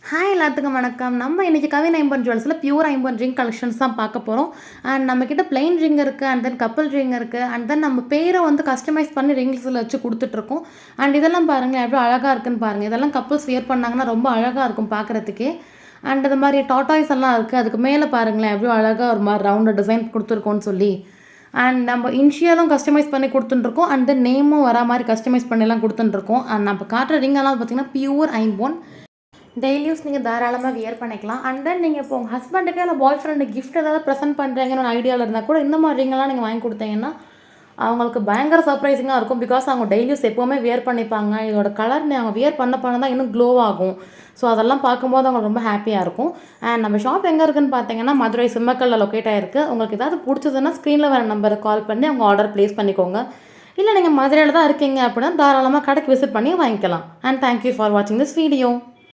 Hi எல்லாத்துக்கும் வணக்கம். நம்ம இன்றைக்கி கவின் ஐம்பன் ஜுவல்ஸில் பியூர் ஐம்பன் ரிங் கலெக்ஷன்ஸ் தான் பார்க்க போகிறோம். அண்ட் நம்மக்கிட்ட பிளெயின் ரிங் இருக்குது, அண்ட் தென் கப்பல் ரிங் இருக்குது, அண்ட் தென் நம்ம பேரை வந்து கஸ்டமைஸ் பண்ணி ரிங்ஸில் வச்சு கொடுத்துட்ருக்கோம். அண்ட் இதெல்லாம் பாருங்கள் எவ்வளோ அழகாக இருக்குன்னு பாருங்கள். இதெல்லாம் கப்புள்ஸ் வியர் பண்ணாங்கன்னா ரொம்ப அழகாக இருக்கும் பார்க்குறதுக்கே. அண்ட் இது மாதிரி டாட்டாய்ஸ் எல்லாம் இருக்குது. அதுக்கு மேலே பாருங்களேன் எவ்வளோ அழகாக ஒரு மாதிரி ரவுண்டு டிசைன் கொடுத்துருக்கோன்னு சொல்லி. அண்ட் நம்ம இன்ஷியலும் கஸ்டமைஸ் பண்ணி கொடுத்துட்டுருக்கோம். அண்ட் தென் நேமும் வரா மாதிரி கஸ்டமைஸ் பண்ணிலாம் கொடுத்துட்டுருக்கோம். அண்ட் நம்ம காட்டுற ரிங்கெல்லாம் பார்த்திங்கன்னா பியூர் ஐம்பொன். டெய்லி யூஸ் நீங்கள் தாராளமாக வியர் பண்ணிக்கலாம். அண்ட் தென் நீங்கள் இப்போ உங்கள் ஹஸ்பண்டுக்கு இல்லை பாய் ஃப்ரெண்டு கிஃப்ட் ஏதாவது ப்ரெசென்ட் பண்ணுறீங்கன்னு ஒரு ஐடியாவில் இருந்தால் கூட இந்த மாதிரி ரிங்கெல்லாம் நீங்கள் வாங்கி கொடுத்தீங்கன்னா அவங்களுக்கு பயங்கர சர்ப்ரைசிங்காக இருக்கும். பிகாஸ் அவங்க டெய்லி யூஸ் எப்போவுமே வியர் பண்ணிப்பாங்க. இதோட கலர் அவங்க வியர் பண்ண தான் இன்னும் க்ளோ ஆகும். ஸோ அதெல்லாம் பார்க்கும்போது அவங்க ரொம்ப ஹாப்பியாக இருக்கும். அண்ட் நம்ம ஷாப் எங்கே இருக்குதுன்னு பார்த்தீங்கன்னா மதுரை சிம்மக்கல்லில் லொக்கேட் ஆகிருக்கு. உங்களுக்கு ஏதாவது பிடிச்சதுன்னா ஸ்க்ரீனில் வர நம்பருக்கு கால் பண்ணி அவங்க ஆர்டர் ப்ளேஸ் பண்ணிக்கோங்க. இல்லை நீங்கள் மதுரையில் தான் இருக்கீங்க அப்படின்னா தாராளமாக கடைக்கு விசிட் பண்ணி வாங்கிக்கலாம். அண்ட் தேங்க்யூ ஃபார் வாட்சிங் திஸ் வீடியோ.